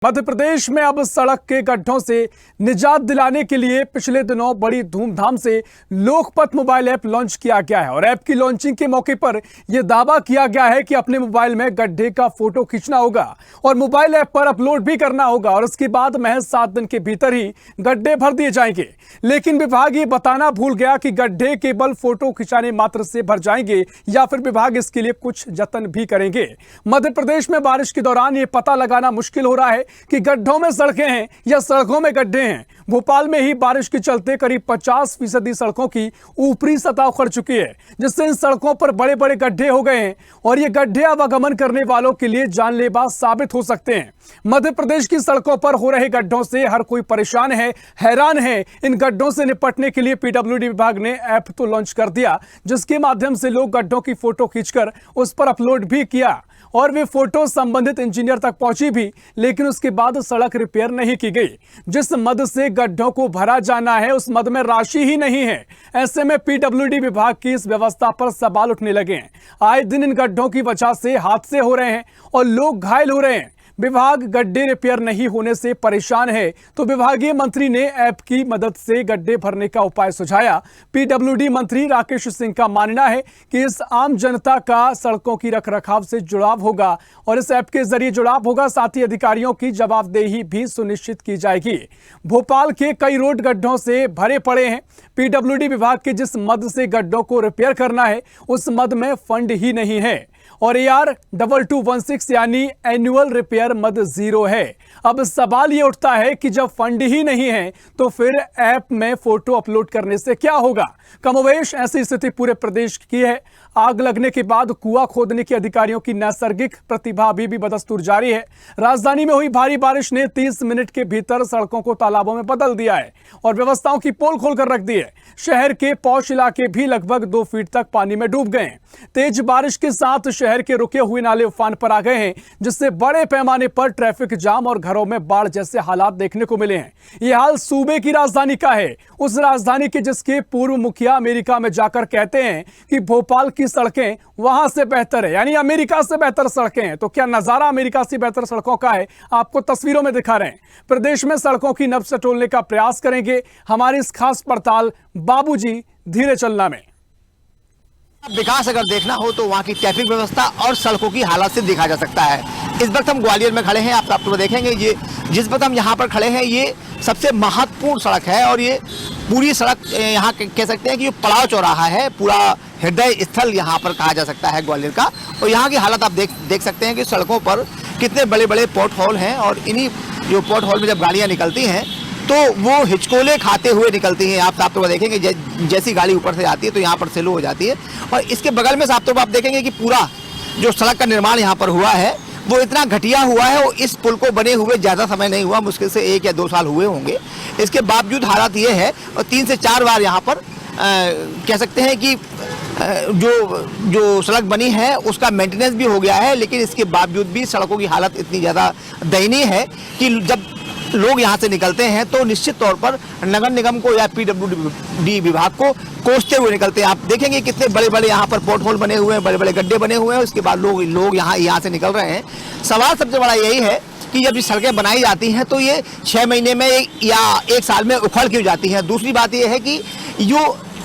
मध्य प्रदेश में अब सड़क के गड्ढों से निजात दिलाने के लिए पिछले दिनों बड़ी धूमधाम से लोकपथ मोबाइल ऐप लॉन्च किया गया है और ऐप की लॉन्चिंग के मौके पर यह दावा किया गया है कि अपने मोबाइल में गड्ढे का फोटो खींचना होगा और मोबाइल ऐप पर अपलोड भी करना होगा और उसके बाद महज 7 दिन के भीतर ही गड्ढे भर दिए जाएंगे। लेकिन विभाग ये बताना भूल गया कि गड्ढे केवल फोटो खिंचाने मात्र से भर जाएंगे या फिर विभाग इसके लिए कुछ जतन भी करेंगे। मध्य प्रदेश में बारिश के दौरान ये पता लगाना मुश्किल हो रहा है कि गड्ढों में सड़कें हैं या सड़कों में गड्ढे हैं। भोपाल में ही बारिश के चलते करीब 50% सड़कों की ऊपरी सतह उखड़ चुकी है, जिससे इन सड़कों पर बड़े बड़े गड्ढे हो गए हैं और ये गड्ढे आवागमन करने वालों के लिए जानलेवा साबित हो सकते हैं। मध्य प्रदेश की सड़कों पर हो रहे गड्ढों से हर कोई परेशान है, हैरान है। इन गड्ढों से निपटने के लिए पीडब्ल्यूडी विभाग ने ऐप तो लॉन्च कर दिया, जिसके माध्यम से लोग गड्ढों की फोटो खींचकर उस पर अपलोड भी किया और वे फोटो संबंधित इंजीनियर तक पहुंची भी, लेकिन उसके बाद सड़क रिपेयर नहीं की गई। जिस मद से गड्ढों को भरा जाना है उस मद में राशि ही नहीं है। ऐसे में पीडब्ल्यूडी विभाग की इस व्यवस्था पर सवाल उठने लगे हैं। आए दिन इन गड्ढों की वजह से हादसे हो रहे हैं और लोग घायल हो रहे हैं। विभाग गड्ढे रिपेयर नहीं होने से परेशान है, तो विभागीय मंत्री ने ऐप की मदद से गड्ढे भरने का उपाय सुझाया। पीडब्ल्यूडी मंत्री राकेश सिंह का मानना है कि इस आम जनता का सड़कों की रखरखाव से जुड़ाव होगा और इस ऐप के जरिए जुड़ाव होगा, साथ ही अधिकारियों की जवाबदेही भी सुनिश्चित की जाएगी। भोपाल के कई रोड गड्ढों से भरे पड़े हैं। पीडब्ल्यूडी विभाग के जिस मद से गड्ढों को रिपेयर करना है उस मद में फंड ही नहीं है और AR2216 यानी एनुअल रिपेयर मद 0 है। अब सवाल ये उठता है कि जब फंड ही नहीं है तो फिर ऐप में फोटो अपलोड करने से क्या होगा। कमोवेश ऐसी स्थिति पूरे प्रदेश की है। आग लगने के बाद कुआं खोदने के अधिकारियों की नैसर्गिक प्रतिभा अभी भी बदस्तूर जारी है। राजधानी में हुई भारी बारिश ने 30 मिनट के भीतर सड़कों को तालाबों में बदल दिया है और व्यवस्थाओं की पोल खोलकर रख दी है। शहर के पौष इलाके भी लगभग 2 फीट तक पानी में डूब गए हैं। तेज बारिश के साथ शहर के रुके हुए नाले उफान पर आ गए हैं, जिससे बड़े पैमाने पर ट्रैफिक जाम और घरों में बाढ़ जैसे हालात देखने को मिले हैं। यह हाल सूबे की राजधानी का है, उस राजधानी के जिसके पूर्व मुखिया अमेरिका में जाकर कहते हैं कि भोपाल की सड़कें वहां से बेहतर है, यानी अमेरिका से बेहतर सड़कें हैं। तो क्या नजारा अमेरिका से बेहतर सड़कों का है, आपको तस्वीरों में दिखा रहे हैं। प्रदेश में सड़कों की नब्ज टटोलने का प्रयास करेंगे हमारी इस खास पड़ताल बाबूजी धीरे चलना में। विकास अगर देखना हो तो वहाँ की ट्रैफिक व्यवस्था और सड़कों की हालत से देखा जा सकता है। इस वक्त हम ग्वालियर में खड़े हैं, आप तो देखेंगे ये जिस वक्त हम यहाँ पर खड़े हैं ये सबसे महत्वपूर्ण सड़क है और ये पूरी सड़क यहाँ कह सकते हैं कि ये पड़ाव चौराहा है, पूरा हृदय स्थल यहाँ पर कहा जा सकता है ग्वालियर का। और यहाँ की हालत आप देख सकते हैं कि सड़कों पर कितने बड़े बड़े पोर्ट होल हैं और इन्हीं जो पोर्ट होल में जब गाड़ियाँ निकलती हैं तो वो हिचकोले खाते हुए निकलती हैं। आप तो देखेंगे जैसी गाड़ी ऊपर से आती है तो यहाँ पर स्लो हो जाती है। और इसके बगल में आप देखेंगे कि पूरा जो सड़क का निर्माण यहाँ पर हुआ है वो इतना घटिया हुआ है और इस पुल को बने हुए ज़्यादा समय नहीं हुआ, मुश्किल से 1 या 2 साल हुए होंगे। इसके बावजूद हालात ये है और 3 से 4 बार यहाँ पर कह सकते हैं कि जो सड़क बनी है उसका मेंटेनेंस भी हो गया है, लेकिन इसके बावजूद भी सड़कों की हालत इतनी ज़्यादा दयनीय है कि जब लोग यहाँ से निकलते हैं तो निश्चित तौर पर नगर निगम को या पीडब्ल्यूडी विभाग को कोसते हुए निकलते हैं। आप देखेंगे कितने बड़े बड़े यहाँ पर पोर्ट होल बने हुए हैं, बड़े बड़े गड्ढे बने हुए हैं, उसके बाद लोग यहाँ से निकल रहे हैं। सवाल सबसे बड़ा यही है कि जब ये सड़कें बनाई जाती हैं तो ये 6 महीने में या 1 साल में उखड़ क्यों जाती हैं। दूसरी बात ये है कि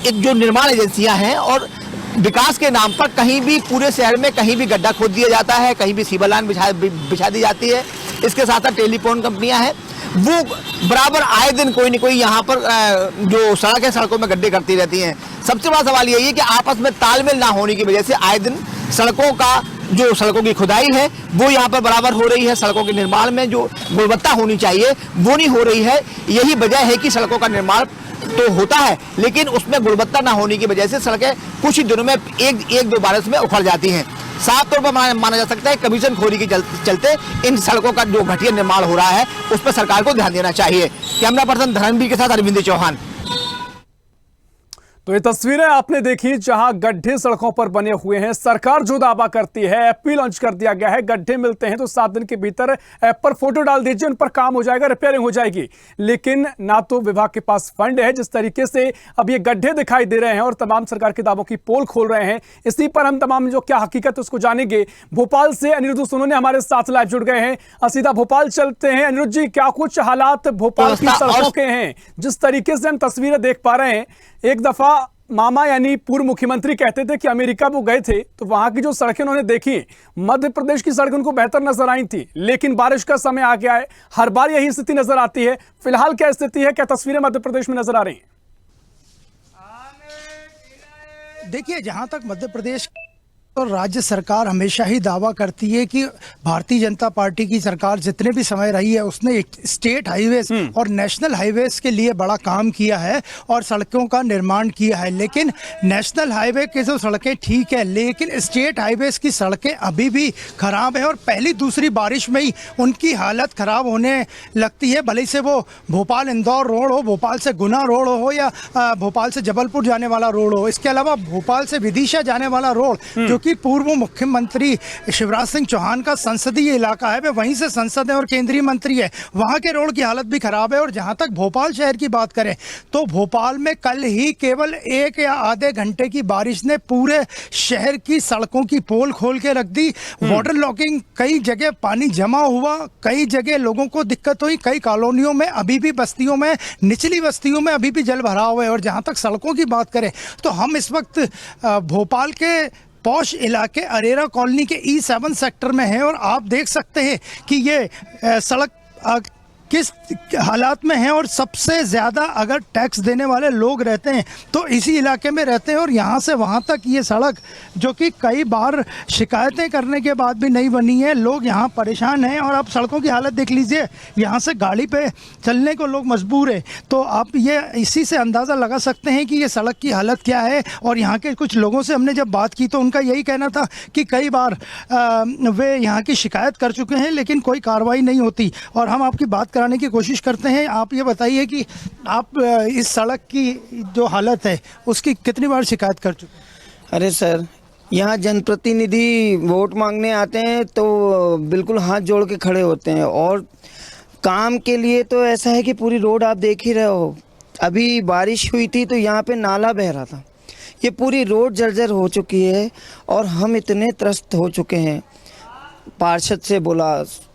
जो निर्माण एजेंसियाँ हैं और विकास के नाम पर कहीं भी पूरे शहर में कहीं भी गड्ढा खोद दिया जाता है, कहीं भी सीवर लाइन बिछा दी जाती है। इसके साथ साथ टेलीफोन कंपनियां हैं वो बराबर आए दिन कोई न कोई यहाँ पर जो सड़क है सड़कों में गड्ढे करती रहती हैं। सबसे बड़ा सवाल यही है कि आपस में तालमेल ना होने की वजह से आए दिन सड़कों की खुदाई है वो यहाँ पर बराबर हो रही है। सड़कों के निर्माण में जो गुणवत्ता होनी चाहिए वो नहीं हो रही है। यही वजह है कि सड़कों का निर्माण तो होता है लेकिन उसमें गुणवत्ता ना होने की वजह से सड़कें कुछ ही दिनों में एक दो बारिश में उखड़ जाती हैं। साफ तौर पर माना जा सकता है कमीशन खोरी के चलते इन सड़कों का जो घटिया निर्माण हो रहा है उस पर सरकार को ध्यान देना चाहिए। कैमरा पर्सन धर्मवीर के साथ अरविंद चौहान। तो ये तस्वीरें आपने देखी जहां गड्ढे सड़कों पर बने हुए हैं। सरकार जो दावा करती है, ऐप भी लॉन्च कर दिया गया है, गड्ढे मिलते हैं तो 7 दिन के भीतर ऐप पर फोटो डाल दीजिए, उन पर काम हो जाएगा, रिपेयरिंग हो जाएगी। लेकिन ना तो विभाग के पास फंड है, जिस तरीके से अब ये गड्ढे दिखाई दे रहे हैं और तमाम सरकार के दावों की पोल खोल रहे हैं। इसी पर हम तमाम जो क्या हकीकत उसको जानेंगे। भोपाल से अनिरुद्ध सोनू हमारे साथ लाइव जुड़ गए हैं। सीधा भोपाल चलते हैं। अनिरुद्ध जी, क्या कुछ हालात भोपाल की सड़कों के हैं? जिस तरीके से हम तस्वीरें देख पा रहे हैं, एक दफा मामा यानी पूर्व मुख्यमंत्री कहते थे कि अमेरिका वो गए थे तो वहां की जो सड़कें उन्होंने देखी, मध्य प्रदेश की सड़कें उनको बेहतर नजर आई थी। लेकिन बारिश का समय आ गया है, हर बार यही स्थिति नजर आती है। फिलहाल क्या स्थिति है, क्या तस्वीरें मध्य प्रदेश में नजर आ रही हैं? देखिए, जहां तक मध्य प्रदेश और राज्य सरकार हमेशा ही दावा करती है कि भारतीय जनता पार्टी की सरकार जितने भी समय रही है उसने स्टेट हाईवेज और नेशनल हाईवेज के लिए बड़ा काम किया है और सड़कों का निर्माण किया है। लेकिन नेशनल हाईवे की जो सड़कें ठीक है, लेकिन स्टेट हाईवेज की सड़कें अभी भी खराब है और पहली दूसरी बारिश में ही उनकी हालत खराब होने लगती है। भले से वो भोपाल इंदौर रोड हो, भोपाल से गुना रोड हो या भोपाल से जबलपुर जाने वाला रोड हो। इसके अलावा भोपाल से विदिशा जाने वाला रोड जो कि पूर्व मुख्यमंत्री शिवराज सिंह चौहान का संसदीय इलाका है, वे वहीं से सांसद है और केंद्रीय मंत्री है, वहां के रोड की हालत भी खराब है। और जहां तक भोपाल शहर की बात करें तो भोपाल में कल ही केवल 1 या आधे घंटे की बारिश ने पूरे शहर की सड़कों की पोल खोल के रख दी। वाटर लॉकिंग, कई जगह पानी जमा हुआ, कई जगह लोगों को दिक्कत हुई, कई कॉलोनियों में अभी भी बस्तियों में, निचली बस्तियों में अभी भी जल भराव है। और जहां तक सड़कों की बात करें तो हम इस वक्त भोपाल के पौष इलाके अरेरा कॉलोनी के E7 सेक्टर में है और आप देख सकते हैं कि ये सड़क किस हालात में है। और सबसे ज़्यादा अगर टैक्स देने वाले लोग रहते हैं तो इसी इलाके में रहते हैं। और यहाँ से वहाँ तक ये सड़क जो कि कई बार शिकायतें करने के बाद भी नहीं बनी है, लोग यहाँ परेशान हैं। और आप सड़कों की हालत देख लीजिए, यहाँ से गाड़ी पे चलने को लोग मजबूर है। तो आप ये इसी से अंदाज़ा लगा सकते हैं कि ये सड़क की हालत क्या है। और यहाँ के कुछ लोगों से हमने जब बात की तो उनका यही कहना था कि कई बार वे यहाँ की शिकायत कर चुके हैं लेकिन कोई कार्रवाई नहीं होती। और हम आपकी बात कराने की कोशिश करते हैं। आप ये बताइए कि आप इस सड़क की जो हालत है उसकी कितनी बार शिकायत कर चुके हैं? अरे सर, यहाँ जनप्रतिनिधि वोट मांगने आते हैं तो बिल्कुल हाथ जोड़ के खड़े होते हैं। और काम के लिए तो ऐसा है कि पूरी रोड आप देख ही रहे हो। अभी बारिश हुई थी तो यहाँ पे नाला बह रहा था, ये पूरी रोड जर्जर हो चुकी है। और हम इतने त्रस्त हो चुके हैं, पार्षद से बोला,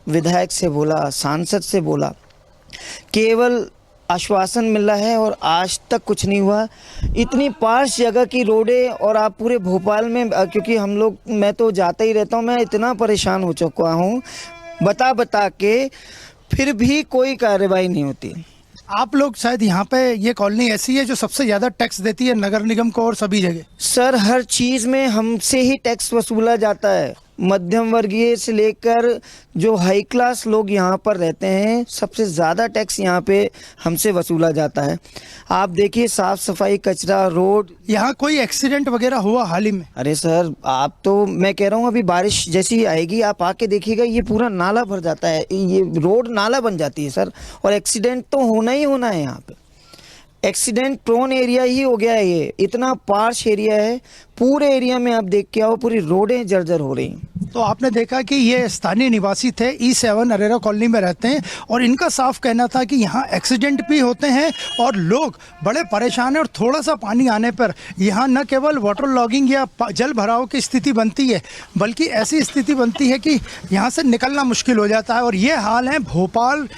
विधायक से बोला, सांसद से बोला, केवल आश्वासन मिला है और आज तक कुछ नहीं हुआ। इतनी पास जगह की रोडें और आप पूरे भोपाल में, क्योंकि हम लोग, मैं तो जाता ही रहता हूँ, मैं इतना परेशान हो चुका हूँ बता के, फिर भी कोई कार्रवाई नहीं होती। आप लोग शायद यहाँ पे, ये कॉलोनी ऐसी है जो सबसे ज़्यादा टैक्स देती है नगर निगम को और सभी जगह। सर, हर चीज़ में हमसे ही टैक्स वसूला जाता है। मध्यम वर्गीय से लेकर जो हाई क्लास लोग यहाँ पर रहते हैं, सबसे ज़्यादा टैक्स यहाँ पे हमसे वसूला जाता है। आप देखिए, साफ सफाई, कचरा, रोड। यहाँ कोई एक्सीडेंट वगैरह हुआ हाल ही में? अरे सर, आप तो, मैं कह रहा हूँ, अभी बारिश जैसी ही आएगी, आप आके देखिएगा, ये पूरा नाला भर जाता है, ये रोड नाला बन जाती है सर। और एक्सीडेंट तो होना ही होना है यहाँ पे। एक्सीडेंट प्रोन एरिया ही हो गया है ये, इतना पार्श एरिया है। पूरे एरिया में आप देख के आओ, पूरी रोडें जर्जर हो रही हैं। तो आपने देखा कि ये स्थानीय निवासी थे, E7 अरेरा कॉलोनी में रहते हैं और इनका साफ कहना था कि यहाँ एक्सीडेंट भी होते हैं और लोग बड़े परेशान हैं। और थोड़ा सा पानी आने पर यहाँ न केवल वाटर लॉगिंग या जल भराव की स्थिति बनती है, बल्कि ऐसी स्थिति बनती है कि यहाँ से निकलना मुश्किल हो जाता है। और ये हाल है भोपाल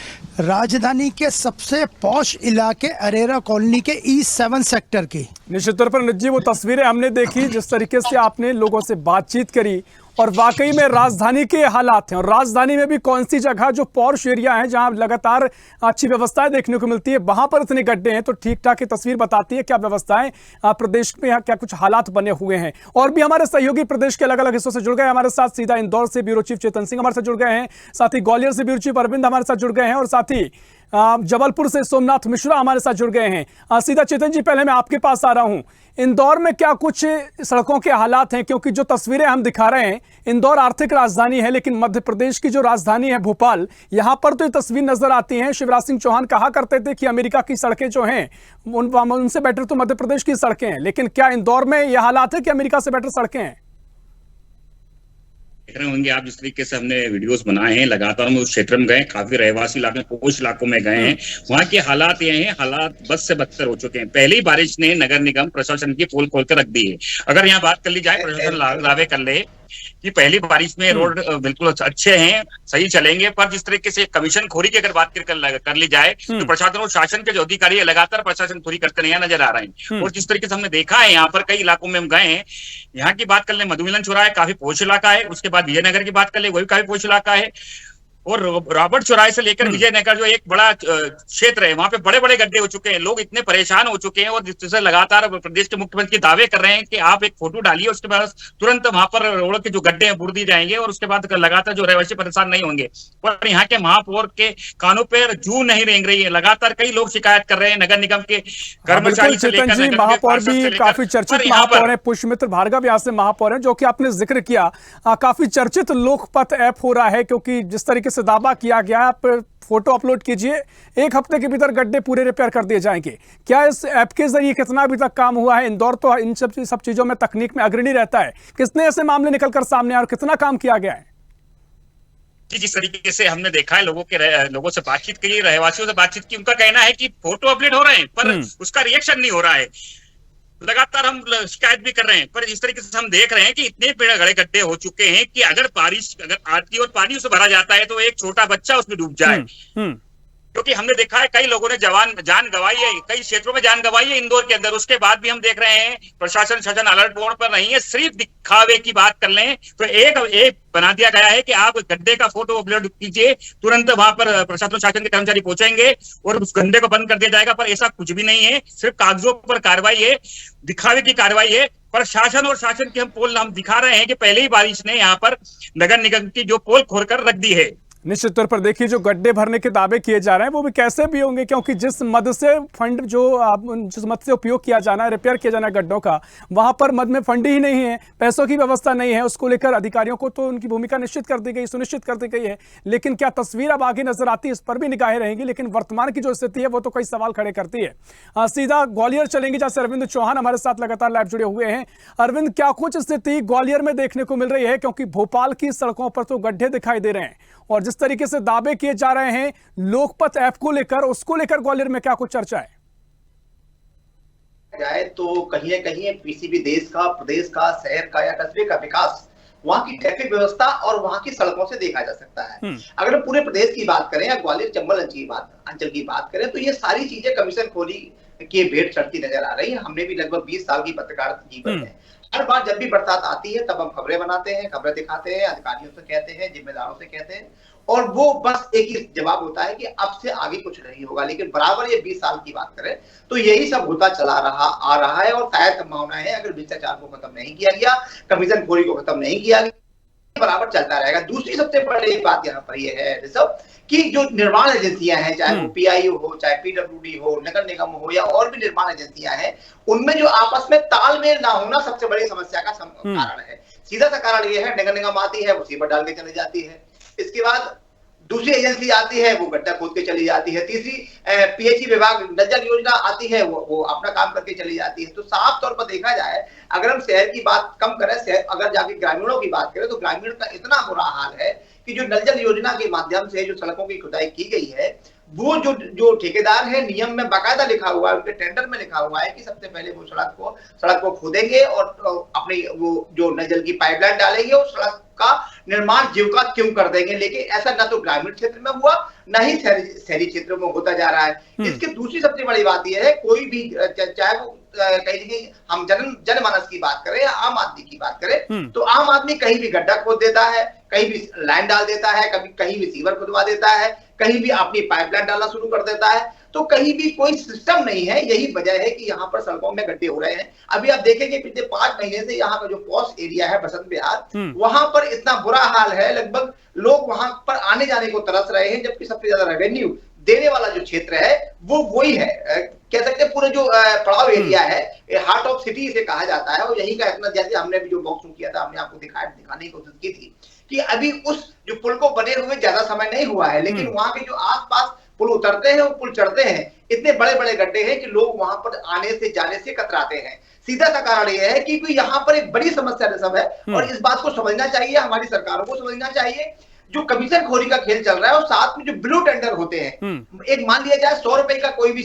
राजधानी के सबसे पॉश इलाके अरेरा कॉलोनी के E7 सेक्टर की। निश्चित तौर पर निजी वो तस्वीरें हमने देखी, जिस तरीके से आपने लोगों से बातचीत करी, और वाकई में राजधानी के हालात हैं। और राजधानी में भी कौन सी जगह जो पॉश एरिया है, जहां लगातार अच्छी व्यवस्थाएं देखने को मिलती है, वहां पर इतने गड्ढे हैं, तो ठीक ठाक की तस्वीर बताती है क्या व्यवस्थाएं प्रदेश में, क्या कुछ हालात बने हुए हैं। और भी हमारे सहयोगी प्रदेश के अलग अलग हिस्सों से जुड़ गए हमारे साथ। सीधा इंदौर से ब्यूरो चीफ चेतन सिंह हमारे साथ जुड़ गए हैं, साथ ही ग्वालियर से ब्यूरो चीफ अरविंद हमारे साथ जुड़ गए हैं, और साथ ही जबलपुर से सोमनाथ मिश्रा हमारे साथ जुड़ गए हैं। सीधा चेतन जी, पहले मैं आपके पास आ रहा हूं। इंदौर में क्या कुछ सड़कों के हालात हैं, क्योंकि जो तस्वीरें हम दिखा रहे हैं, इंदौर आर्थिक राजधानी है, लेकिन मध्य प्रदेश की जो राजधानी है भोपाल, यहां पर तो ये तस्वीर नजर आती है। शिवराज सिंह चौहान कहा करते थे कि अमेरिका की सड़कें जो हैं उनसे बेटर तो मध्य प्रदेश की सड़कें हैं, लेकिन क्या इंदौर में यह हालात है कि अमेरिका से बेटर सड़कें हैं? देख रहे होंगे आप, जिस तरीके से हमने वीडियोस बनाए हैं, लगातार हम उस क्षेत्र में गए, काफी रहवासी इलाके, पोश इलाकों में गए हैं। वहां के हालात ये हैं, हालात बद से बदतर हो चुके हैं। पहली बारिश ने नगर निगम प्रशासन की पोल खोल कर रख दी है। अगर यहाँ बात कर ली जाए, प्रशासन दावे कर ले कि पहली बारिश में रोड बिल्कुल अच्छे हैं, सही चलेंगे, पर जिस तरीके से कमीशन खोरी की अगर बात कर ली जाए तो प्रशासन और शासन के जो अधिकारी है लगातार प्रशासन खोरी करते नहीं नजर आ रहे हैं। और जिस तरीके से हमने देखा है, यहाँ पर कई इलाकों में हम गए हैं, यहाँ की बात कर ले, मधुमिलन चौराहा काफी पोश इलाका है, उसके बाद विजयनगर की बात कर ले, वो भी काफी पोश इलाका है, और रॉबर्ट चौराहे से लेकर विजयनगर जो एक बड़ा क्षेत्र है, वहां पे बड़े बड़े गड्ढे हो चुके हैं। लोग इतने परेशान हो चुके हैं, और जिससे लगातार प्रदेश के मुख्यमंत्री दावे कर रहे हैं कि आप एक फोटो डालिए, उसके बाद तुरंत वहां पर रोड के जो गड्ढे हैं बुड़ दिए जाएंगे, और उसके बाद लगातार जो रहवासी परेशान नहीं होंगे। पर यहाँ के महापौर के कानों पर जू नहीं रेंग रही है। लगातार कई लोग शिकायत कर रहे हैं नगर निगम के कर्मचारी से लेकर जी, महापौर भी काफी चर्चित महापौर है, पुष्पमित्र भार्गव यहाँ से महापौर है, जो कि आपने जिक्र किया, काफी चर्चित लोकपथ ऐप हो रहा है, क्योंकि जिस तरीके से दावा किया गया, आप फोटो अपलोड कीजिए, 1 हफ्ते के भीतर गड्ढे पूरे रिपेयर कर दिए जाएंगे। क्या इस ऐप के जरिए कितना अभी तक काम हुआ है? इंदौर तो इन सब चीजों में तकनीक में अग्रणी रहता है, कितने ऐसे मामले निकलकर सामने आए और कितना काम किया गया है? जिस तरीके से हमने देखा है, लोगों से बातचीत की, रहवासियों से बातचीत की, उनका कहना है कि फोटो अपलोड हो रहे हैं पर उसका रिएक्शन नहीं हो रहा है। लगातार हम शिकायत भी कर रहे हैं, पर जिस तरीके से हम देख रहे हैं कि इतने बड़े गड्ढे हो चुके हैं कि अगर बारिश आती है और पानी उसे भरा जाता है तो एक छोटा बच्चा उसमें डूब जाए। क्योंकि हमने देखा है कई लोगों ने जान गंवाई है, कई क्षेत्रों में जान गंवाई है इंदौर के अंदर। उसके बाद भी हम देख रहे हैं प्रशासन शासन अलर्ट मोड पर नहीं है। सिर्फ दिखावे की बात कर लें तो एक बना दिया गया है कि आप गड्ढे का फोटो अपलोड कीजिए, तुरंत वहां पर प्रशासन शासन के कर्मचारी पहुंचेंगे और उस गड्ढे को बंद कर दिया जाएगा। पर ऐसा कुछ भी नहीं है, सिर्फ कागजों पर कार्रवाई है, दिखावे की कार्रवाई है। पर शासन और शासन की हम पोल हम दिखा रहे हैं कि पहले ही बारिश ने यहाँ पर नगर निगम की जो पोल खोलकर रख दी है। निश्चित तौर पर देखिए, जो गड्ढे भरने के दावे किए जा रहे हैं वो भी कैसे भी होंगे, क्योंकि जिस मद से फंड जिस मद से उपयोग किया जाना है, रिपेयर किया जाना है गड्ढों का, वहां पर मद में फंड ही नहीं है, पैसों की व्यवस्था नहीं है। उसको लेकर अधिकारियों को तो उनकी भूमिका निश्चित कर दी गई, सुनिश्चित कर दी गई है, लेकिन क्या तस्वीर अब आगे नजर आती है, इस पर भी निगाहें रहेंगी। लेकिन वर्तमान की जो स्थिति है वो तो कई सवाल खड़े करती है। सीधा ग्वालियर चलेंगे, जैसे अरविंद चौहान हमारे साथ लगातार लाइव जुड़े हुए हैं। अरविंद, क्या कुछ स्थिति ग्वालियर में देखने को मिल रही है, क्योंकि भोपाल की सड़कों पर तो गड्ढे दिखाई दे रहे हैं, और जिस तरीके से दावे किए जा रहे हैं लोकपथ ऐप को लेकर, उसको लेकर ग्वालियर में क्या कुछ चर्चा है? जाए तो कहीं न कहीं किसी भी देश का, प्रदेश का, शहर का या कस्बे का विकास वहां की ट्रैफिक व्यवस्था और वहां की सड़कों से देखा जा सकता है। अगर हम पूरे प्रदेश की बात करें या ग्वालियर चंबल अंचल की बात करें तो ये सारी चीजें कमीशन खोरी की भेंट चढ़ती नजर आ रही है। हमने भी लगभग 20 साल की पत्रकारिता जीवन है। हर बार जब भी बरसात आती है तब हम खबरें बनाते हैं, खबरें दिखाते हैं, अधिकारियों से कहते हैं, जिम्मेदारों से कहते हैं, और वो बस एक ही जवाब होता है कि अब से आगे कुछ नहीं होगा। लेकिन बराबर ये 20 साल की बात करें तो यही सब होता आ रहा है, और शायद संभावना है अगर भ्रष्टाचार को खत्म नहीं किया गया, कमीशन खोरी को खत्म नहीं किया गया, बराबर चलता रहेगा। दूसरी सबसे बड़ी बात यहाँ पर यह है ऋषभ कि जो निर्माण एजेंसियां हैं, चाहे वो पीआईओ हो, चाहे पीडब्ल्यूडी हो, नगर निगम हो या और भी निर्माण एजेंसियां हैं, उनमें जो आपस में तालमेल ना होना सबसे बड़ी समस्या का कारण है। सीधा सा कारण ये है, नगर निगम आती है, मुसीबत डाल के चली जाती है, इसके बाद दूसरी एजेंसी आती है, वो गड्ढा खोद के चली जाती है, तीसरी पीएचई विभाग नल जल योजना आती है, वो अपना काम करके चली जाती है। तो साफ तौर पर देखा जाए, अगर हम शहर की बात कम करें, अगर जाके ग्रामीणों की बात करें तो ग्रामीण का इतना बुरा हाल है कि जो नल जल योजना के माध्यम से जो सड़कों की खुदाई की गई है, वो जो ठेकेदार है, नियम में बाकायदा लिखा हुआ है, उनके टेंडर में लिखा हुआ है कि सबसे पहले वो सड़क को खोदेंगे और अपनी वो जो नल जल की पाइपलाइन डालेंगे और सड़क का निर्माण जीविका क्यों कर देंगे। लेकिन ऐसा ना तो ग्रामीण क्षेत्र में हुआ, ना ही शहरी क्षेत्रों में होता जा रहा है। इसकी दूसरी सबसे बड़ी बात यह है, कोई भी चाहे वो कहीं हम जनमानस की बात करें या आम आदमी की बात करें, तो आम आदमी कहीं भी गड्ढा खोद देता है, कहीं भी लाइन डाल देता है, कहीं भी सीवर खुदवा देता है, कहीं भी अपनी पाइपलाइन डालना शुरू कर देता है। तो कहीं भी कोई सिस्टम नहीं है। यही वजह है कि यहाँ पर सड़कों में गड्ढे हो रहे हैं। अभी आप देखेंगे पिछले 5 महीने से यहाँ का जो पॉश एरिया है बसंत विहार, वहां पर इतना बुरा हाल है, लगभग लोग वहां पर आने जाने को तरस रहे हैं, जबकि सबसे ज्यादा रेवेन्यू देने वाला जो क्षेत्र है वो वही है। कह सकते हैं पूरे जो पड़ाव एरिया है, हार्ट ऑफ सिटी इसे कहा जाता है, और यही का इतना, जैसे हमने भी जो बॉक्स किया था, हमने आपको दिखाने की कोशिश की थी कि अभी उस जो पुल को बने हुए ज्यादा समय नहीं हुआ है, लेकिन वहां के जो आसपास पुल उतरते हैं और पुल चढ़ते हैं, इतने बड़े बड़े गड्ढे हैं कि लोग वहां पर आने से जाने से कतराते हैं। सीधा सा कारण यह है कि यहाँ पर एक बड़ी समस्या सब है, और इस बात को समझना चाहिए, हमारी सरकारों को समझना चाहिए। जो कमीशन खोरी का खेल चल रहा है और साथ में जो ब्लू टेंडर होते हैं, एक मान लिया जाए 100 रुपए का कोई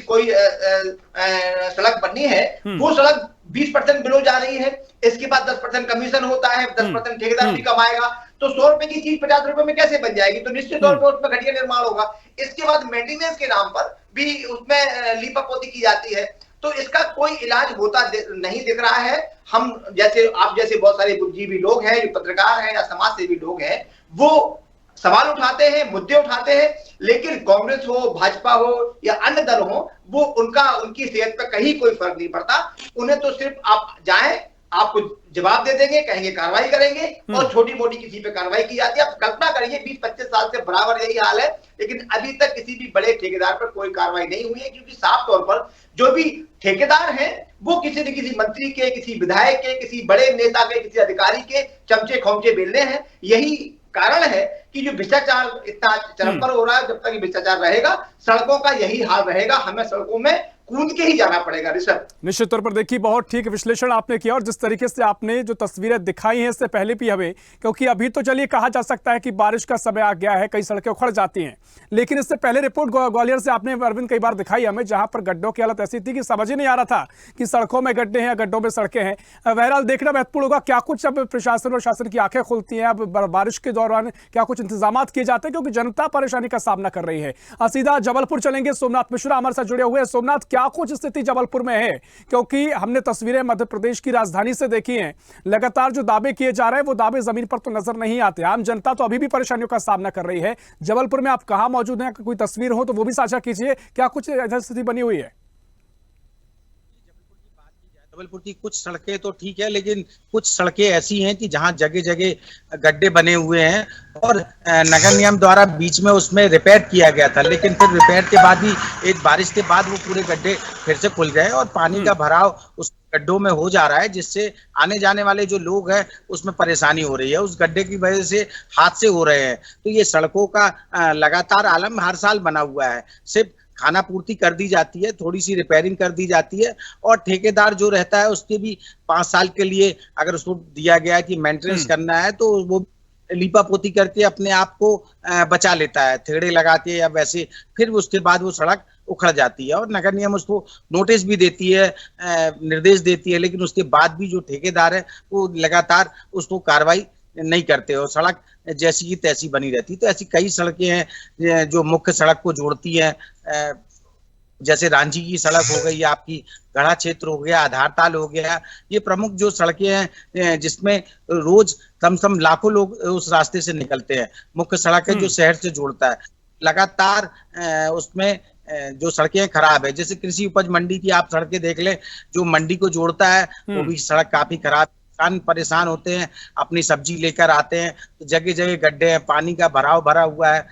सड़क बननी है, वो सड़क 20% बिलो जा रही है, इसके बाद 10% कमीशन होता है, 10% ठेकेदार भी कमाएगा, तो 100 रुपए की चीज 50 रुपए में कैसे बन जाएगी? तो निश्चित तौर पर उसमें घटिया निर्माण होगा। इसके बाद मेंटेनेंस के नाम पर भी उसमें लीपापोती की जाती है, तो इसका कोई इलाज होता नहीं दिख रहा है। हम जैसे, आप जैसे बहुत सारे बुद्धिजीवी लोग हैं, जो पत्रकार हैं या समाज सेवी लोग हैं, वो सवाल उठाते हैं, मुद्दे उठाते हैं, लेकिन कांग्रेस हो, भाजपा हो या अन्य दल हो, वो उनकी सेहत पर कहीं कोई फर्क नहीं पड़ता। उन्हें तो सिर्फ आप जाएं, आपको जवाब दे देंगे, कहेंगे कार्रवाई करेंगे, और छोटी मोटी किसी पे कार्रवाई की जाती है। आप कल्पना करिए 20-25 साल से बराबर यही हाल है, लेकिन अभी तक किसी भी बड़े ठेकेदार पर कोई कार्रवाई नहीं हुई है, क्योंकि साफ तौर पर जो भी ठेकेदार हैं वो किसी न किसी मंत्री के, किसी विधायक के, किसी बड़े नेता के, किसी अधिकारी के चमचे खोमचे बेलने हैं। यही कारण है कि जो भ्रष्टाचार इतना चरम पर हो रहा है। जब तक ये भ्रष्टाचार रहेगा, सड़कों का यही हाल रहेगा, हमें सड़कों में कूद के ही जाना पड़ेगा। ऋषभ, निश्चित तौर पर देखिए, बहुत ठीक विश्लेषण आपने किया, और जिस तरीके से आपने जो तस्वीरें दिखाई हैं इससे पहले भी हमें, क्योंकि अभी तो चलिए कहा जा सकता है कि बारिश का समय आ गया है, कई सड़कें उखड़ जाती हैं, लेकिन इससे पहले रिपोर्ट ग्वालियर से आपने अरविंद कई बार दिखाई हमें, जहां पर गड्ढों की हालत ऐसी थी कि समझ ही नहीं आ रहा था कि सड़कों में गड्ढे हैं या गड्ढों में सड़कें हैं। बहरहाल देखना महत्वपूर्ण होगा क्या कुछ अब प्रशासन और शासन की आंखें खुलती हैं, अब बारिश के दौरान क्या कुछ इंतजाम किए जाते हैं, क्योंकि जनता परेशानी का सामना कर रही है। सीधा जबलपुर चलेंगे, सोमनाथ मिश्रा हमारे साथ जुड़े हुए हैं। सोमनाथ, क्या कुछ स्थिति जबलपुर में है, क्योंकि हमने तस्वीरें मध्य प्रदेश की राजधानी से देखी हैं, लगातार जो दावे किए जा रहे हैं वो दावे जमीन पर तो नजर नहीं आते। आम जनता तो अभी भी परेशानियों का सामना कर रही है। जबलपुर में आप कहां मौजूद हैं, कोई तस्वीर हो तो वो भी साझा कीजिए, क्या कुछ स्थिति बनी हुई है? जबलपुर की कुछ सड़कें तो ठीक है, लेकिन कुछ सड़कें ऐसी हैं कि जहां जगह जगह गड्ढे बने हुए हैं, और नगर निगम द्वारा बीच में उसमें रिपेयर किया गया था, लेकिन फिर रिपेयर के बाद ही एक बारिश के बाद वो पूरे गड्ढे फिर से खुल गए और पानी का भराव उस गड्ढों में हो जा रहा है, जिससे आने जाने वाले जो लोग हैं उसमें परेशानी हो रही है। उस गड्ढे की वजह से हादसे हो रहे हैं। तो ये सड़कों का लगातार आलम हर साल बना हुआ है। सिर्फ खाना पूर्ति कर दी जाती है, थोड़ी सी रिपेयरिंग कर दी जाती है, और ठेकेदार जो रहता है उसके भी 5 साल के लिए अगर उसको दिया गया है कि मेंटेनेंस करना है, तो वो लीपापोती करके अपने आप को बचा लेता है, थेड़े लगा के या वैसे, फिर उसके बाद वो सड़क उखड़ जाती है और नगर निगम उसको नोटिस भी देती है, निर्देश देती है, लेकिन उसके बाद भी जो ठेकेदार है वो लगातार उसको कार्रवाई नहीं करते और सड़क जैसी की तैसी बनी रहती। तो ऐसी कई सड़कें हैं जो मुख्य सड़क को जोड़ती हैं, जैसे रांची की सड़क हो गई, आपकी गढ़ा क्षेत्र हो गया, आधारताल हो गया, ये प्रमुख जो सड़कें हैं जिसमें रोज कम से कम लाखों लोग उस रास्ते से निकलते हैं। मुख्य सड़क है जो शहर से जोड़ता है। लगातार उसमें जो सड़कें खराब है, जैसे कृषि उपज मंडी की आप सड़कें देख ले, जो मंडी को जोड़ता है वो भी सड़क काफी खराब, किसान परेशान होते हैं, अपनी सब्जी लेकर आते हैं तो जगह जगह गड्ढे हैं, पानी का भराव भरा हुआ है।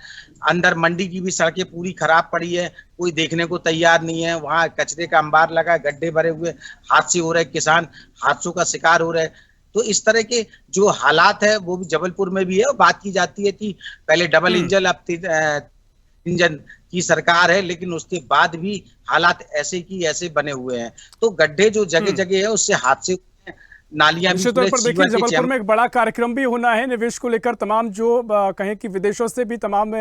अंदर मंडी की भी सड़कें पूरी खराब पड़ी है, कोई देखने को तैयार नहीं है, वहां कचरे का अंबार लगा, गड्ढे भरे हुए, हादसे हो रहे, किसान हादसों का शिकार हो रहे। तो इस तरह के जो हालात है वो भी जबलपुर में भी है। और बात की जाती है कि पहले डबल इंजन, अब इंजन की सरकार है, लेकिन उसके बाद भी हालात ऐसे की ऐसे बने हुए हैं। तो गड्ढे जो जगह जगह है उससे हादसे, नालियां भी। तौर पर देखिए, जबलपुर में एक बड़ा कार्यक्रम भी होना है निवेश को लेकर। तमाम जो कहें कि विदेशों से भी तमाम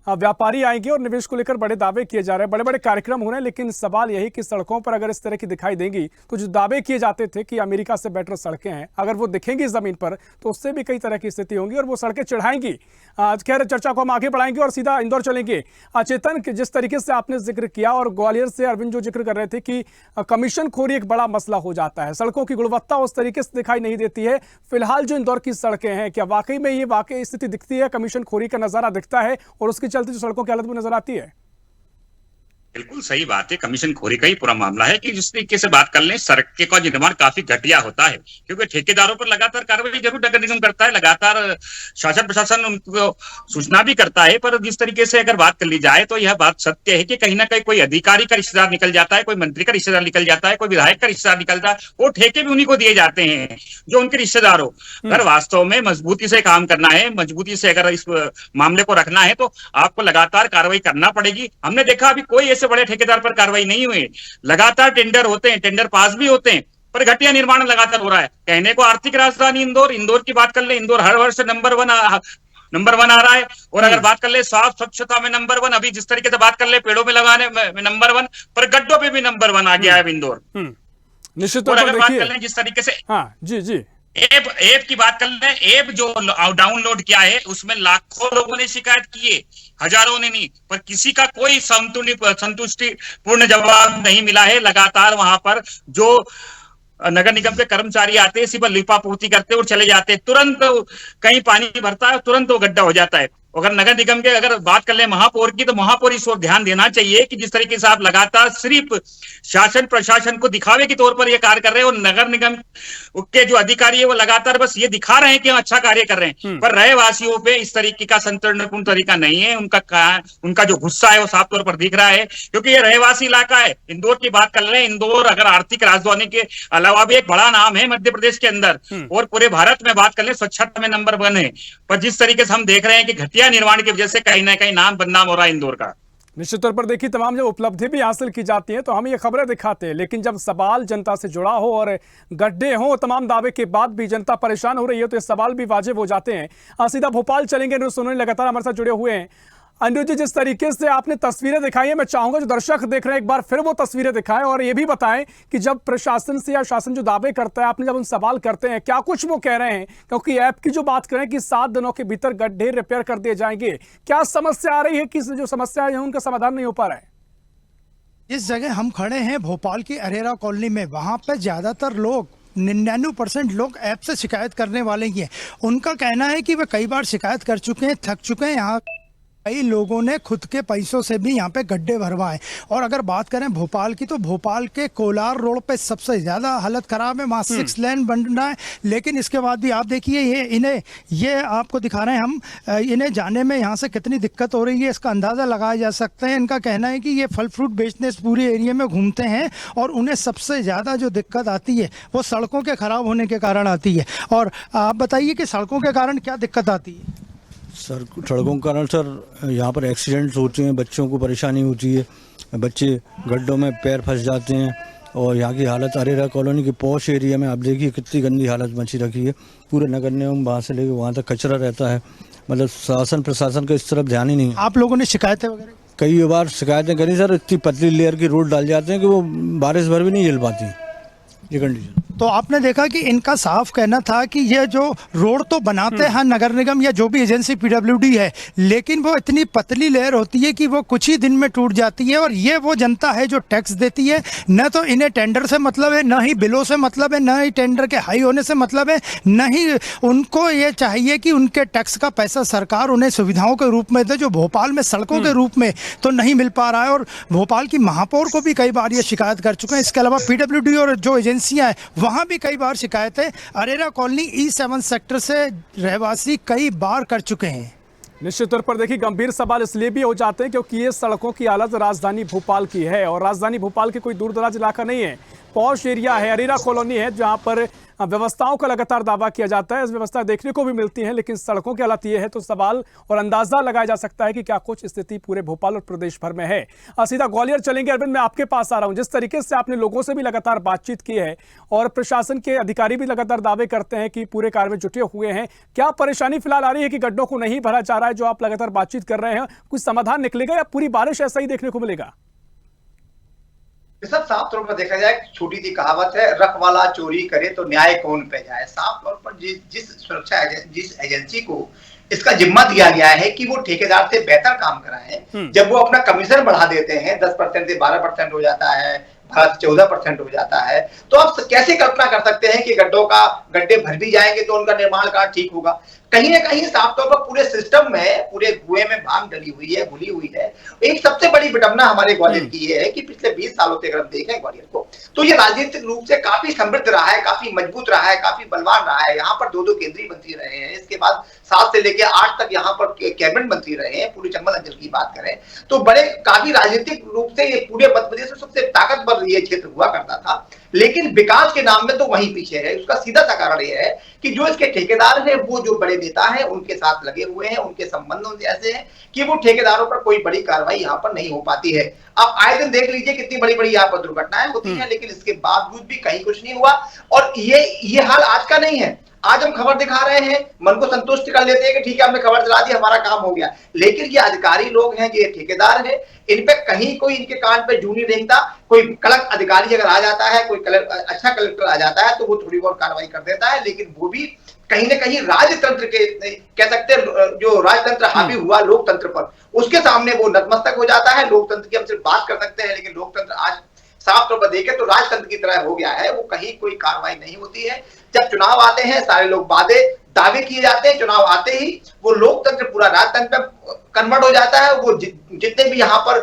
व्यापारी आएंगे और निवेश को लेकर बड़े दावे किए जा रहे हैं, बड़े बड़े कार्यक्रम हो रहे हैं। लेकिन सवाल यही कि सड़कों पर अगर इस तरह की दिखाई देंगी तो जो दावे किए जाते थे कि अमेरिका से बेटर सड़कें हैं, अगर वो दिखेंगी जमीन पर तो उससे भी कई तरह की स्थिति होंगी और वो सड़कें चढ़ाएंगी। खैर, चर्चा को हम आगे बढ़ाएंगे और सीधा इंदौर चलेंगे। चेतन, जिस तरीके से आपने जिक्र किया और ग्वालियर से अरविंद जो जिक्र कर रहे थे कि कमीशन खोरी एक बड़ा मसला हो जाता है, सड़कों की गुणवत्ता उस तरीके से दिखाई नहीं देती है। फिलहाल जो इंदौर की सड़कें हैं, क्या वाकई में ये वाकई स्थिति दिखती है, कमीशन खोरी का नजारा दिखता है और उसके चलते जो सड़कों की हालत में नजर आती है? बिल्कुल सही बात है। कमीशन खोरी का ही पूरा मामला है कि जिस तरीके से बात कर लें, सड़क का निर्माण काफी घटिया होता है, क्योंकि ठेकेदारों पर लगातार कार्रवाई जरूर नगर निगम करता है, लगातार शासन प्रशासन उनको सूचना भी करता है, पर जिस तरीके से अगर बात कर ली जाए तो यह बात सत्य है कि कहीं ना कहीं कोई अधिकारी का रिश्तेदार निकल जाता है, कोई मंत्री का रिश्तेदार निकल जाता है, कोई विधायक का रिश्तेदार निकलता है, वो ठेके भी उन्हीं को दिए जाते हैं जो उनके रिश्तेदार हो। अगर वास्तव में मजबूती से काम करना है, मजबूती से अगर इस मामले को रखना है, तो आपको लगातार कार्रवाई करना पड़ेगी। हमने देखा अभी कोई ऐसे बड़े ठेकेदार पर कार्रवाई नहीं हुई, लगातार टेंडर होते हैं, टेंडर पास भी होते हैं, पर घटिया निर्माण लगातार हो रहा है। कहने को आर्थिक राजधानी इंदौर की बात कर ले, इंदौर हर वर्ष नंबर वन आ रहा है। और अगर बात कर ले साफ स्वच्छता में नंबर वन, अभी जिस तरीके से बात कर ले पेड़ों में लगाने में नंबर वन, पर गड्ढों पे भी नंबर वन आ गया है इंदौर। निश्चित और तौर पर अगर बात देखिए, कर लें जिस तरीके से हाँ जी ऐप की बात कर लें, ऐप जो डाउनलोड किया है उसमें लाखों लोगों ने शिकायत की है, हजारों ने नहीं, पर किसी का कोई संतुष्टिपूर्ण जवाब नहीं मिला है। लगातार वहां पर जो नगर निगम के कर्मचारी आते हैं, सिर्फ लिपापोती करते और चले जाते हैं, तुरंत कहीं पानी भरता है, तुरंत वो गड्ढा हो जाता है। अगर नगर निगम के अगर बात कर ले महापौर की, तो महापौर इस ओर ध्यान देना चाहिए कि जिस तरीके से आप लगातार सिर्फ शासन प्रशासन को दिखावे के तौर पर ये कार्य कर रहे हैं, और नगर निगम के जो अधिकारी है वो लगातार बस ये दिखा रहे हैं कि हम अच्छा कार्य कर रहे हैं, पर रहवासियों पे इस तरीके का संतुलनपूर्ण तरीका नहीं है। उनका जो गुस्सा है वो साफ तौर पर दिख रहा है, क्योंकि ये रहवासी इलाका है। इंदौर की बात कर रहे हैं, इंदौर अगर आर्थिक राजधानी के अलावा भी एक बड़ा नाम है मध्य प्रदेश के अंदर, और पूरे भारत में बात कर ले स्वच्छता में नंबर वन है, पर जिस तरीके से हम देख रहे हैं कि घटिया निर्माण की वजह से कहीं ना कहीं नाम बदनाम हो रहा है इंदौर का। निश्चित तौर पर देखिए, तमाम जब उपलब्धि भी हासिल की जाती है तो हम ये खबरें दिखाते हैं, लेकिन जब सवाल जनता से जुड़ा हो और गड्ढे हो, तमाम दावे के बाद भी जनता परेशान हो रही है, तो ये सवाल भी वाजिब हो जाते हैं। सीधा भोपाल चलेंगे, न्यूज़ सुनने लगातार हमारे साथ जुड़े हुए हैं। अनिरुद्ध जी, जिस तरीके से आपने तस्वीरें दिखाई है, मैं चाहूंगा जो दर्शक देख रहे हैं एक बार फिर वो तस्वीरें दिखाएं, और ये भी बताएं कि जब प्रशासन से या शासन जो दावे करता है, आपने जब उन सवाल करते हैं, क्या कुछ वो कह रहे हैं? क्योंकि ऐप की जो बात करें कि 7 दिनों के भीतर गड्ढे रिपेयर कर दिए जाएंगे, क्या समस्या आ रही है कि जो समस्या है उनका समाधान नहीं हो पा रहा है? इस जगह हम खड़े हैं भोपाल की अरेरा कॉलोनी में, वहाँ पे ज़्यादातर लोग 99% लोग ऐप से शिकायत करने वाले ही हैं। उनका कहना है कि वे कई बार शिकायत कर चुके हैं, थक चुके हैं। यहाँ कई लोगों ने खुद के पैसों से भी यहाँ पे गड्ढे भरवाए। और अगर बात करें भोपाल की, तो भोपाल के कोलार रोड पे सबसे ज़्यादा हालत ख़राब है, वहाँ 6 लेन बन रहा है, लेकिन इसके बाद भी आप देखिए ये आपको दिखा रहे हैं हम, इन्हें जाने में यहाँ से कितनी दिक्कत हो रही है, इसका अंदाज़ा लगाया जा सकता है। इनका कहना है कि ये फल फ्रूट बेचने इस पूरे एरिया में घूमते हैं, और उन्हें सबसे ज़्यादा जो दिक्कत आती है वो सड़कों के ख़राब होने के कारण आती है। और आप बताइए कि सड़कों के कारण क्या दिक्कत आती है? सड़कों के कारण सर यहाँ पर एक्सीडेंट्स होते हैं, बच्चों को परेशानी होती है, बच्चे गड्ढों में पैर फंस जाते हैं। और यहाँ की हालत अरेरा कॉलोनी के पॉश एरिया में आप देखिए कितनी गंदी हालत मची रखी है। पूरे नगर निगम वहाँ से लेकर वहाँ तक कचरा रहता है, मतलब शासन प्रशासन का इस तरफ ध्यान ही नहीं है। आप लोगों ने शिकायतें वगैरह कई बार शिकायतें करी सर, इतनी पतली लेयर की रोड डाल जाते हैं कि वो बारिश भर भी नहीं झेल पाती ये कंडीशन। तो आपने देखा कि इनका साफ कहना था कि ये जो रोड तो बनाते हैं नगर निगम या जो भी एजेंसी पीडब्ल्यूडी है, लेकिन वो इतनी पतली लेयर होती है कि वो कुछ ही दिन में टूट जाती है। और ये वो जनता है जो टैक्स देती है, न तो इन्हें टेंडर से मतलब है, न ही बिलों से मतलब है, न ही टेंडर के हाई होने से मतलब है, न ही उनको ये चाहिए कि उनके टैक्स का पैसा सरकार उन्हें सुविधाओं के रूप में दे, जो भोपाल में सड़कों के रूप में तो नहीं मिल पा रहा है। और भोपाल की महापौर को भी कई बार ये शिकायत कर चुके हैं। इसके अलावा पीडब्ल्यूडी और जो एजेंसियाँ हैं वहाँ भी कई बार शिकायतें अरेरा कॉलोनी E7 सेक्टर से रहवासी कई बार कर चुके हैं। निश्चित तौर पर देखिए, गंभीर सवाल इसलिए भी हो जाते हैं क्योंकि ये सड़कों की हालत राजधानी भोपाल की है, और राजधानी भोपाल के कोई दूर दराज इलाका नहीं है, पॉश एरिया है, अरेरा कॉलोनी है, जहां पर व्यवस्थाओं का लगातार दावा किया जाता है। इस व्यवस्था देखने को भी मिलती है, लेकिन सड़कों की हालत ये है, तो सवाल और अंदाजा लगाया जा सकता है कि क्या कुछ स्थिति पूरे भोपाल और प्रदेश भर में है। सीधा ग्वालियर चलेंगे। अरविंद, मैं आपके पास आ रहा हूं। जिस तरीके से आपने लोगों से भी लगातार बातचीत की है और प्रशासन के अधिकारी भी लगातार दावे करते हैं कि पूरे कार्य में जुटे हुए हैं, क्या परेशानी फिलहाल आ रही है कि गड्ढों को नहीं भरा जा रहा है? जो आप लगातार बातचीत कर रहे हैं, कुछ समाधान निकलेगा या पूरी बारिश ऐसा ही देखने को मिलेगा? सब साफ तौर पर देखा जाए, छोटी सी कहावत है, रखवाला चोरी करे तो न्याय कौन पे जाए। साफ तौर पर जिस एजेंसी को इसका जिम्मा दिया गया है कि वो ठेकेदार से बेहतर काम कराएं, जब वो अपना कमीशन बढ़ा देते हैं, 10% से 12% हो जाता है, 14% हो जाता है, तो आप कैसे कल्पना कर सकते हैं कि गड्ढे भर भी जाएंगे तो उनका निर्माण कार्य ठीक होगा। कहीं ना कहीं साफ तौर पर पूरे सिस्टम में, पूरे कुएं में भांग डली हुई है, घुली हुई है। एक सबसे बड़ी विडंबना हमारे ग्वालियर की ये है कि पिछले 20 सालों से अगर हम देखें ग्वालियर को, तो ये राजनीतिक रूप से काफी समृद्ध रहा है, काफी मजबूत रहा है, काफी बलवान रहा है। यहाँ पर 2-2 केंद्रीय मंत्री रहे हैं, इसके बाद 7 से लेकर 8 तक यहाँ पर कैबिनेट मंत्री रहे हैं। पूरे चंबल अंचल की बात करें तो बड़े काफी राजनीतिक रूप से ये पूरे मध्य प्रदेश में सबसे ताकतवर ये क्षेत्र हुआ करता था, लेकिन विकास के नाम में तो वहीं पीछे है। उसका सीधा सा कारण यह है कि जो इसके ठेकेदार हैं, वो जो बड़े नेता हैं, उनके साथ लगे हुए हैं, उनके संबंध ऐसे हैं कि वो ठेकेदारों पर कोई बड़ी कार्रवाई यहाँ पर नहीं हो पाती है। आप आए दिन देख लीजिए कितनी बड़ी बड़ी यहाँ पर दुर्घटनाएं होती हैं, लेकिन इसके बावजूद भी कहीं कुछ नहीं हुआ। और ये हाल आज का नहीं है। आज हम खबर दिखा रहे हैं, मन को संतुष्ट कर लेते हैं कि ठीक है हमने खबर चला दी, हमारा काम हो गया, लेकिन ये अधिकारी लोग हैं, ये ठेकेदार हैं, इन पे कहीं कोई इनके कान पे जू नहीं रेंगता। कोई कड़क अधिकारी अगर आ जाता है, कोई अच्छा कलेक्टर आ जाता है तो वो थोड़ी बहुत कार्रवाई कर देता है, लेकिन वो भी कहीं ना कहीं राजतंत्र के, कह सकते हैं जो राजतंत्र हावी हुआ लोकतंत्र पर, उसके सामने वो नतमस्तक हो जाता है। लोकतंत्र की हम सिर्फ बात कर सकते हैं, लेकिन लोकतंत्र आज साफ तौर पर देखें तो राजतंत्र की तरह हो गया है। वो कहीं कोई कार्रवाई नहीं होती है। जब चुनाव आते हैं, सारे लोग दावे किए जाते हैं, चुनाव आते ही वो लोकतंत्र पूरा राजतंत्र में कन्वर्ट हो जाता है। वो जितने भी यहाँ पर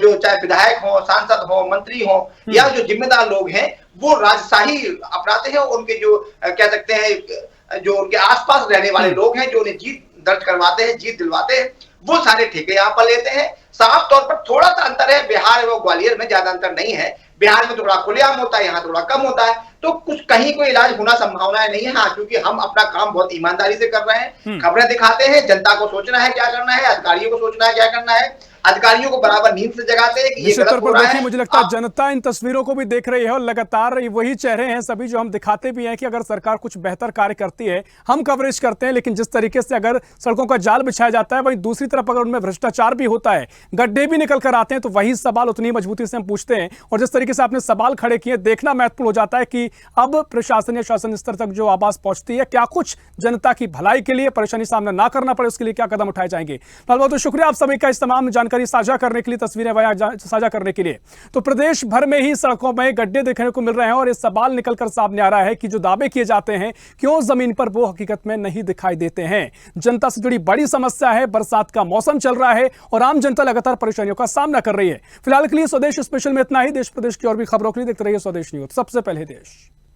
जो चाहे विधायक हो, सांसद हो, मंत्री हो या जो जिम्मेदार लोग हैं, वो राजशाही अपनाते हैं। उनके जो कह सकते हैं जो उनके आसपास रहने वाले लोग हैं, जो उन्हें जीत दर्ज करवाते हैं, जीत दिलवाते हैं, वो सारे ठेके यहाँ पर लेते हैं। साफ तौर पर थोड़ा सा अंतर है, बिहार और ग्वालियर में ज्यादा अंतर नहीं है। बिहार में थोड़ा खुलेआम होता है, यहाँ थोड़ा कम होता है, तो कुछ कहीं कोई इलाज होना संभावनाएं नहीं है। हाँ, क्योंकि हम अपना काम बहुत ईमानदारी से कर रहे हैं, खबरें दिखाते हैं, जनता को सोचना है क्या करना है, अधिकारियों को सोचना है क्या करना है, अधिकारियों को बराबर नींद से जगाते हैं कि ये गलत हो रहा है। मुझे लगता है जनता इन तस्वीरों को भी देख रही है और लगातार वही चेहरे हैं सभी जो हम दिखाते भी हैं कि अगर सरकार कुछ बेहतर कार्य करती है, हम कवरेज करते हैं, लेकिन जिस तरीके से अगर सड़कों का जाल बिछाया जाता है, वहीं दूसरी तरफ अगर उनमें भ्रष्टाचार भी होता है, गड्ढे भी निकल कर आते हैं, तो वही सवाल उतनी मजबूती से हम पूछते हैं। और जिस तरीके से आपने सवाल खड़े किए, देखना महत्वपूर्ण हो जाता है कि अब प्रशासन या शासन स्तर तक जो आवाज पहुंचती है, क्या कुछ जनता की भलाई के लिए परेशानी सामना ना करना पड़े, उसके लिए क्या कदम उठाए जाएंगे। बहुत बहुत शुक्रिया आप सभी का इस तमाम जानकारी साझा करने के लिए, तस्वीरें साझा करने के लिए। तो प्रदेश भर में ही सड़कों में गड्ढे देखने को मिल रहे हैं और ये सवाल निकलकर सामने आ रहा है कि जो दावे किए जाते हैं, क्यों जमीन पर वो हकीकत में नहीं दिखाई देते हैं। जनता से जुड़ी बड़ी समस्या है, बरसात का मौसम चल रहा है और आम जनता लगातार परेशानियों का सामना कर रही है। फिलहाल के लिए स्वदेश स्पेशल में इतना ही। देश प्रदेश की और भी खबरों के लिए देखते रहिए स्वदेश न्यूज, सबसे पहले देश।